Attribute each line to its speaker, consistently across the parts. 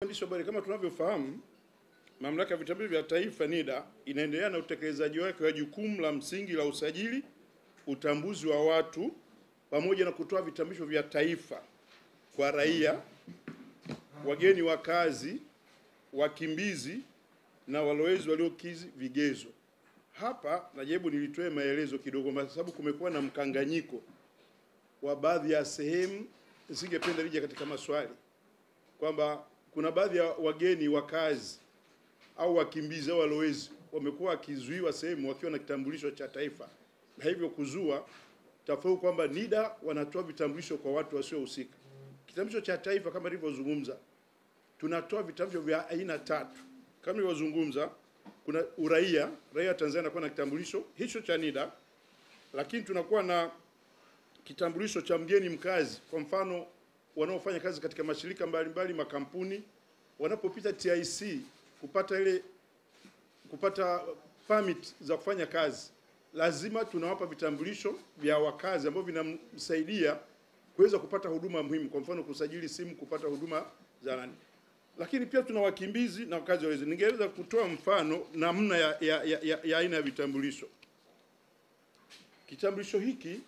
Speaker 1: Waandishi wa habari, kama tunavyofahamu, Mamlaka ya Vitambulisho vya Taifa NIDA inaendelea na utekelezaji wake wa jukumu la msingi la usajili, utambuzi wa watu pamoja na kutoa vitambulisho vya taifa kwa raia, wageni wa kazi, wakimbizi na walowezi waliokidhi vigezo. Hapa najaribu nilitoe maelezo kidogo kwa sababu kumekuwa na mkanganyiko wa baadhi ya sehemu, nisingependa lije katika maswali kwamba kuna baadhi ya wageni wa kazi au wakimbizi au walowezi wamekuwa wakizuiwa sehemu wakiwa na kitambulisho cha taifa, na hivyo kuzua tofauti kwamba NIDA wanatoa vitambulisho kwa watu wasiohusika. Kitambulisho cha taifa kama nilivyozungumza, tunatoa vitambulisho vya aina tatu. Kama nilivyozungumza, kuna uraia, raia Tanzania anakuwa na kitambulisho hicho cha NIDA, lakini tunakuwa na kitambulisho cha mgeni mkazi. Kwa mfano, wanaofanya kazi katika mashirika mbalimbali, makampuni, wanapopita TIC kupata permit za kufanya kazi, lazima tunawapa vitambulisho vya wakazi ambavyo vinamsaidia kuweza kupata huduma muhimu, kwa mfano kusajili simu, kupata huduma za nani. Lakini pia tuna wakimbizi na wakazi walezi. Ningeweza kutoa mfano namna ya aina ya vitambulisho. Kitambulisho hiki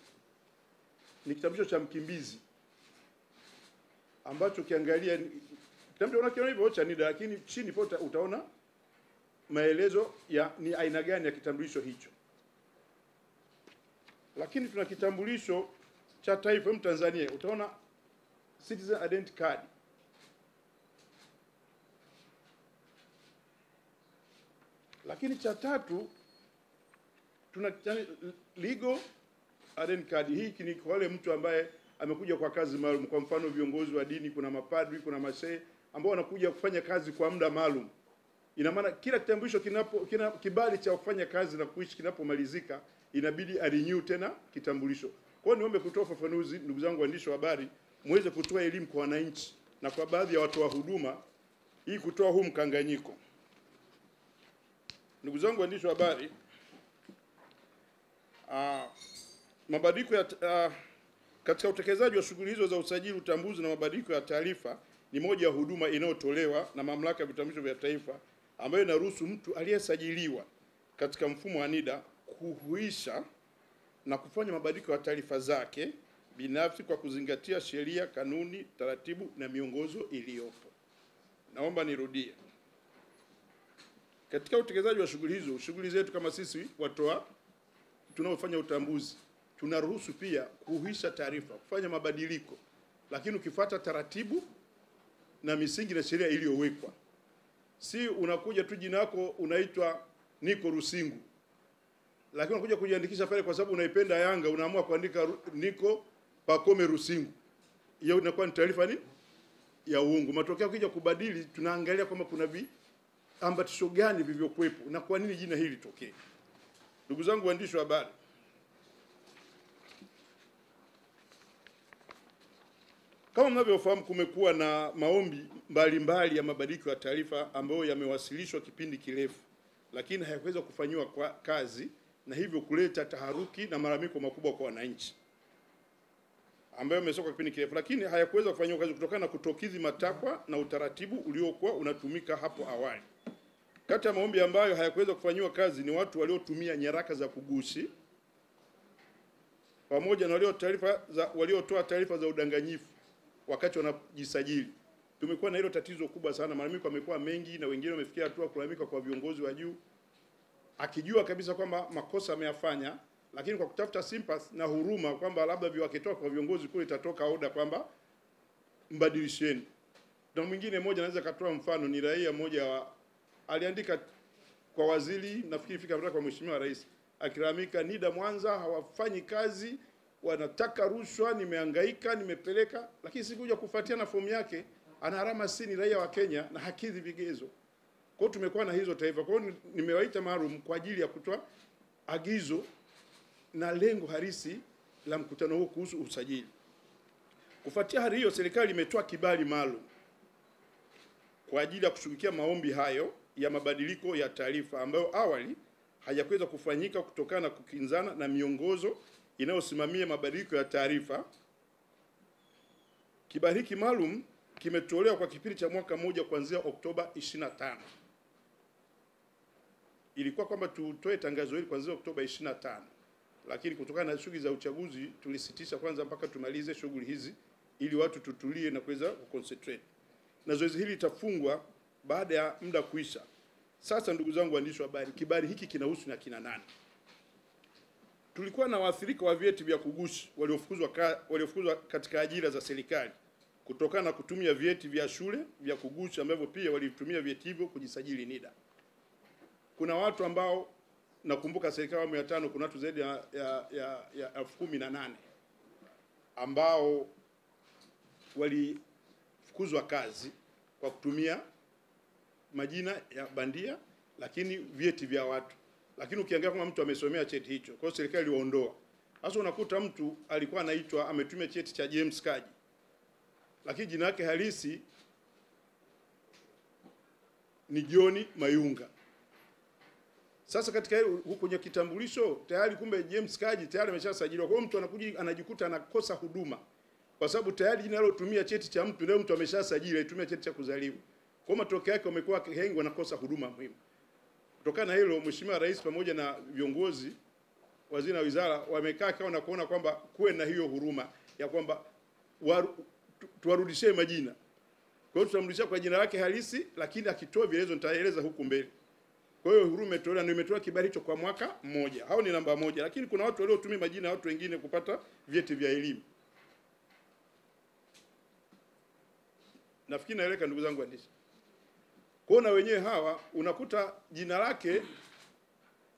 Speaker 1: ni kitambulisho cha mkimbizi ambacho kiangalia kitambulisho unakiona hivyo cha NIDA, lakini chini pota utaona maelezo ya ni aina gani ya kitambulisho hicho. Lakini tuna kitambulisho cha taifa Tanzania, utaona Citizen Identity Card. Lakini cha tatu tuna Legal Identity Card. Hii ni kwa wale mtu ambaye amekuja kwa kazi maalum, kwa mfano viongozi wa dini, kuna mapadri, kuna mashehe ambao wanakuja kufanya kazi kwa muda maalum. Ina maana kila kitambulisho kina kibali cha kufanya kazi na kuishi kinapomalizika, inabidi renew tena kitambulisho. Kwa hiyo niombe kutoa ufafanuzi, ndugu zangu waandishi wa habari, muweze kutoa elimu kwa wananchi na kwa baadhi ya watu wa huduma ili kutoa huu mkanganyiko. Ndugu zangu waandishi wa habari, mabadiliko ya katika utekelezaji wa shughuli hizo za usajili, utambuzi na mabadiliko ya taarifa ni moja ya huduma inayotolewa na Mamlaka ya Vitambulisho vya Taifa, ambayo inaruhusu mtu aliyesajiliwa katika mfumo wa NIDA kuhuisha na kufanya mabadiliko ya taarifa zake binafsi kwa kuzingatia sheria, kanuni, taratibu na miongozo iliyopo. Naomba nirudie. Katika utekelezaji wa shughuli hizo, shughuli zetu kama sisi tunaofanya utambuzi, tunaruhusu pia kuhuisha taarifa, kufanya mabadiliko, lakini ukifuata taratibu na misingi na sheria iliyowekwa. Si unakuja tu jina lako unaitwa Niko Rusingu, lakini unakuja kujiandikisha pale kwa sababu unaipenda Yanga, unaamua kuandika Niko Pacome Rusingu. Hiyo inakuwa ni taarifa ya uongo. Matokeo ukija kubadili, tunaangalia kama kuna ambatisho gani vilivyokuwepo na kwa nini jina hili litokee. Ndugu zangu waandishi wa habari, kama mnavyofahamu, kumekuwa na maombi mbalimbali ya mabadiliko ya taarifa ambayo yamewasilishwa kipindi kirefu, lakini hayakuweza kufanywa kwa kazi, na hivyo kuleta taharuki na malalamiko makubwa kwa wananchi, ambayo yamesoka kipindi kirefu, lakini hayakuweza kufanywa kazi kutokana na kutokidhi matakwa na utaratibu uliokuwa unatumika hapo awali. Kati ya maombi ambayo hayakuweza kufanywa kazi ni watu waliotumia nyaraka za kugushi pamoja na waliotoa taarifa za udanganyifu wakati wanajisajili. Tumekuwa na hilo tatizo kubwa sana, malalamiko yamekuwa mengi na wengine wamefikia hatua kulalamika kwa viongozi wa juu, akijua kabisa kwamba makosa ameyafanya, lakini kwa kutafuta sympathy na huruma kwamba labda viwakitoa kwa viongozi kule itatoka oda kwamba mbadilisheni. Na mwingine mmoja anaweza katoa mfano, ni raia mmoja aliandika kwa waziri, nafikiri fika kwa Mheshimiwa Rais, akilalamika NIDA Mwanza hawafanyi kazi, wanataka rushwa, nimehangaika, nimepeleka, lakini sikuja kufuatia na fomu yake, ana alama si ni raia wa Kenya na hakidhi vigezo. Kwa hiyo tumekuwa na hizo taifa. Kwa hiyo nimewaita maalum kwa ajili ya kutoa agizo na lengo halisi la mkutano huu kuhusu usajili. Kufuatia hali hiyo, serikali imetoa kibali maalum kwa ajili ya kushughulikia maombi hayo ya mabadiliko ya taarifa ambayo awali hayakuweza kufanyika kutokana na kukinzana na miongozo inayosimamia mabadiliko ya taarifa. Kibali hiki maalum kimetolewa kwa kipindi cha mwaka mmoja kuanzia Oktoba 25. Ilikuwa kwamba tutoe tangazo hili kuanzia Oktoba 25, lakini kutokana na shughuli za uchaguzi tulisitisha kwanza mpaka tumalize shughuli hizi ili watu tutulie na kuweza kuconcentrate. Na zoezi hili litafungwa baada ya muda kuisha. Sasa ndugu zangu waandishi wa habari, kibali hiki kinahusu na kina nani? Tulikuwa na waathirika wa vyeti vya kugushi waliofukuzwa katika ajira za serikali kutokana na kutumia vyeti vya shule vya kugushi ambavyo pia walitumia vyeti hivyo kujisajili NIDA. Kuna watu ambao nakumbuka serikali awamu ya 5 kuna watu zaidi ya 18,000 ambao walifukuzwa kazi kwa kutumia majina ya bandia lakini vyeti vya watu. Lakini ukiangalia kama mtu amesomea cheti hicho, kwa hiyo serikali iliwaondoa. Sasa unakuta mtu alikuwa anaitwa ametumia cheti cha James Kaji, lakini jina lake halisi ni John Mayunga. Sasa katika huko kwenye kitambulisho tayari kumbe James Kaji tayari ameshasajiliwa. Kwa hiyo mtu anakuja anajikuta anakosa huduma kwa sababu tayari jina alotumia cheti cha mtu leo mtu ameshasajili aitumia cheti cha kuzaliwa. Kwa matokeo yake wamekuwa hengo wanakosa huduma muhimu. Kutokana na hilo Mheshimiwa Rais pamoja na viongozi waziri na wizara wamekaa kao na kuona kwamba kuwe na hiyo huruma ya kwamba tuwarudishie majina. Kwa hiyo tutamrudishia kwa jina lake halisi, lakini akitoa vielezo nitaeleza huku mbele. Kwa hiyo huruma imetolewa na imetoa kibali hicho kwa mwaka mmoja. Hao ni namba moja, lakini kuna watu waliotumia majina ya watu wengine kupata vyeti vya elimu. Nafikiri naeleka ndugu zangu waandishi. Kwa na wenyewe hawa unakuta jina lake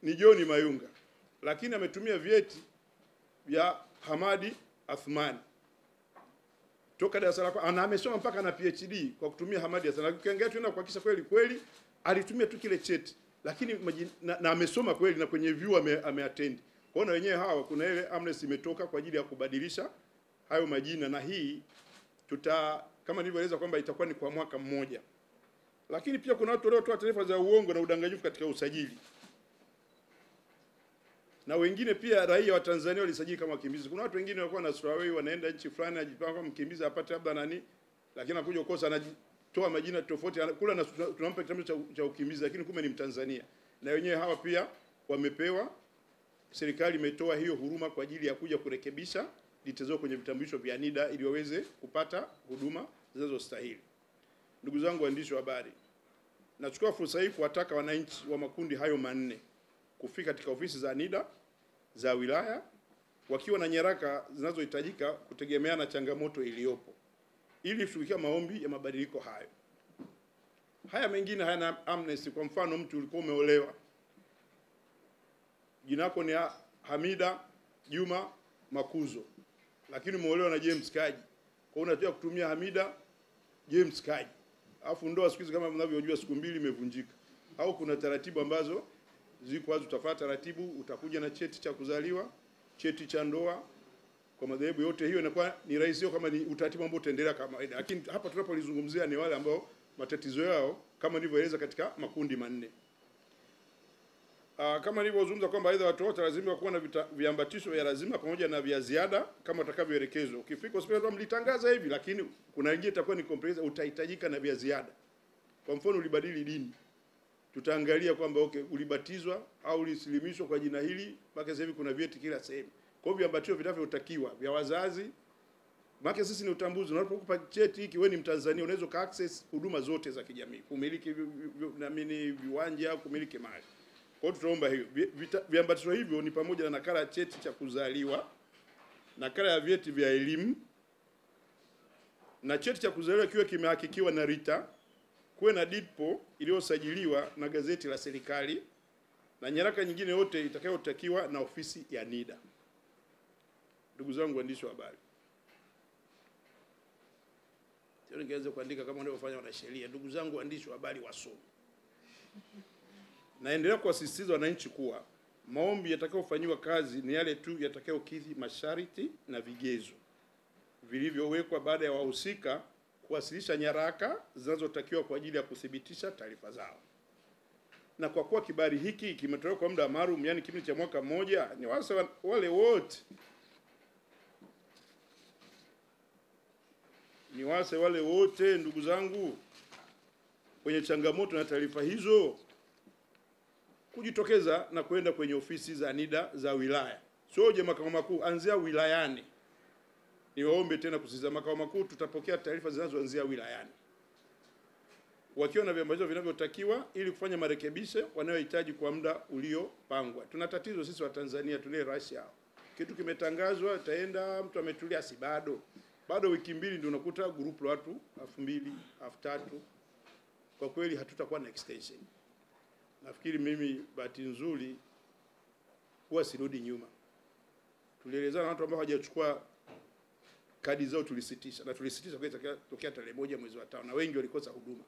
Speaker 1: ni John Mayunga, lakini ametumia vyeti vya Hamadi Athmani. Toka darasa lako amesoma mpaka na PhD kwa kutumia Hamadi Athmani. Ukiangalia tena kuhakikisha kweli alitumia tu kile cheti, lakini na amesoma kweli na kwenye vyuo ameattend. Kwa na wenyewe hawa kuna ile amnesty imetoka kwa ajili ya kubadilisha hayo majina, na hii kama nilivyoeleza kwamba itakuwa ni kwa mwaka mmoja. Lakini pia kuna watu waliotoa taarifa za uongo na udanganyifu katika usajili. Na wengine pia raia wa Tanzania walisajili kama wakimbizi. Kuna watu wengine walikuwa na strawaway wanaenda nchi fulani ajipanga kama mkimbizi apate labda nani, lakini anakuja kukosa anatoa majina tofauti kula na tunampa kitambulisho cha ukimbizi lakini kumbe ni Mtanzania. Na wenyewe hawa pia wamepewa, serikali imetoa hiyo huruma kwa ajili ya kuja kurekebisha details kwenye vitambulisho vya NIDA ili waweze kupata huduma zinazostahili. Ndugu zangu waandishi wa habari, nachukua fursa hii kuwataka wananchi wa makundi hayo manne kufika katika ofisi za NIDA za wilaya wakiwa na nyaraka zinazohitajika kutegemeana na changamoto iliyopo ili kushughulikia maombi ya mabadiliko hayo. Haya mengine hayana amnesty. Kwa mfano mtu ulikuwa umeolewa, jina lako ni Hamida Juma Makuzo, lakini umeolewa na James Kaji. Kwa hiyo unataka kutumia Hamida James Kaji. Alafu ndoa siku hizi kama mnavyojua siku 2 imevunjika. Au kuna taratibu ambazo ziko wazi, utafuata taratibu, utakuja na cheti cha kuzaliwa, cheti cha ndoa. Kwa madhehebu yote hiyo inakuwa ni rahisi kama ni utaratibu ambao utaendelea kama kawaida. Lakini hapa tunapolizungumzia ni wale ambao matatizo yao kama nilivyoeleza katika makundi manne. Kama nilivyozungumza kwamba aidha watu wote lazima kuwa na viambatisho vya lazima pamoja na vya ziada kama utakavyoelekezwa. Ukifika hospitali mlitangaza hivi, lakini kuna wengine itakuwa ni comprehensive, utahitajika na vya ziada. Kwa mfano ulibadili dini, tutaangalia kwamba ulibatizwa au ulislimishwa kwa jina hili, mpaka sasa hivi kuna vyeti kila sehemu. Kwa hivyo viambatisho vinavyotakiwa vya wazazi, maana sisi ni utambuzi. Unapokupa cheti hiki wewe ni Mtanzania, unaweza ka access huduma zote za kijamii, kumiliki viwanja, kumiliki mali. Kwa hiyo tutaomba hiyo. Viambatisho hivyo ni pamoja na nakala ya cheti cha kuzaliwa, nakala ya vyeti vya elimu, na cheti cha kuzaliwa kiwe kimehakikiwa na RITA, kuwe na DIDPO iliyosajiliwa na gazeti la serikali, na nyaraka nyingine yote itakayotakiwa na ofisi ya NIDA. Ndugu zangu waandishi wa habari, sio ningeweza kuandika kama wanavyofanya wanasheria. Ndugu zangu waandishi wa habari wasomi, naendelea kuwasisitiza wananchi kuwa maombi yatakayofanywa kazi ni yale tu yatakayokidhi masharti na vigezo vilivyowekwa baada ya wahusika kuwasilisha nyaraka zinazotakiwa kwa ajili ya kuthibitisha taarifa zao. Na kwa kuwa kibali hiki kimetolewa kwa muda maalum, yani kipindi cha mwaka mmoja, ni wale wote niwase wale wote ndugu zangu kwenye changamoto na taarifa hizo kujitokeza na kwenda kwenye ofisi za NIDA za wilaya. Sio je makao makuu, anzia wilayani. Niwaombe tena kusisitiza, makao makuu tutapokea taarifa zinazoanzia wilayani. Wakiwa na viambazo vinavyotakiwa ili kufanya marekebisho wanayohitaji kwa muda uliopangwa. Tuna tatizo sisi wa Tanzania, tule rush hao. Kitu kimetangazwa taenda mtu ametulia, si bado wiki mbili ndio unakuta group la watu 2000 3000. Kwa kweli hatutakuwa na extension. Nafikiri mimi bahati nzuri huwa sirudi nyuma. Tulielezana na watu ambao hawajachukua kadi zao, tulisitisha kwa tokea tarehe 1 mwezi wa 5, na wengi walikosa huduma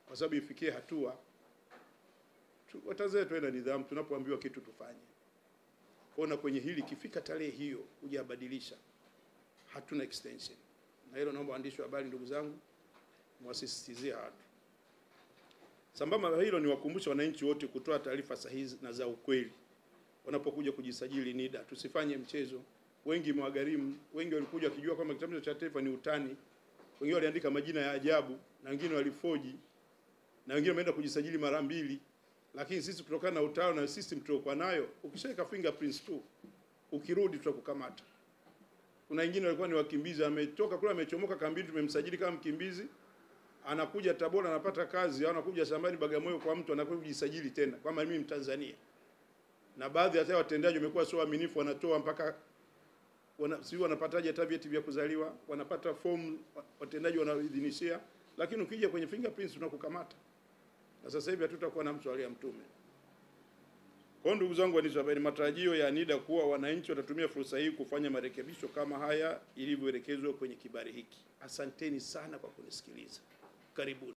Speaker 1: kwa sababu ifikie hatua Watanzania tuwe na nidhamu, tunapoambiwa kitu tufanye. Kuona kwenye hili kifika tarehe hiyo hujabadilisha, hatuna extension. Na hilo naomba waandishi wa habari ndugu zangu mwasisitizie watu. Sambamba na hilo niwakumbusha wananchi wote kutoa taarifa sahihi na za ukweli wanapokuja kujisajili NIDA. Tusifanye mchezo. Wengi mwagharimu, wengi walikuja wakijua kwamba kitambulisho cha taifa ni utani. Wengine waliandika majina ya ajabu, na wengine walifoji, na wengine wameenda kujisajili mara 2. Lakini sisi kutokana na utao na system tuliokuwa nayo, ukishaweka fingerprints tu, ukirudi tutakukamata. Kuna wengine walikuwa ni wakimbizi, ametoka kule amechomoka kambini, tumemsajili kama mkimbizi, anakuja Tabora anapata kazi, au anakuja shambani Bagamoyo kwa mtu, anakuja kujisajili tena kama mimi Mtanzania. Na baadhi hata watendaji wamekuwa sio waaminifu, wanatoa mpaka wanapataje hata vyeti vya kuzaliwa, wanapata form watendaji wanaidhinishia, lakini ukija kwenye fingerprints tunakukamata. Na sasa hivi hatutakuwa na mswali ya mtume. Kwa ndugu zangu waandishi wa habari, matarajio ya NIDA kuwa wananchi watatumia fursa hii kufanya marekebisho kama haya ilivyoelekezwa kwenye kibali hiki. Asanteni sana kwa kunisikiliza. Karibuni.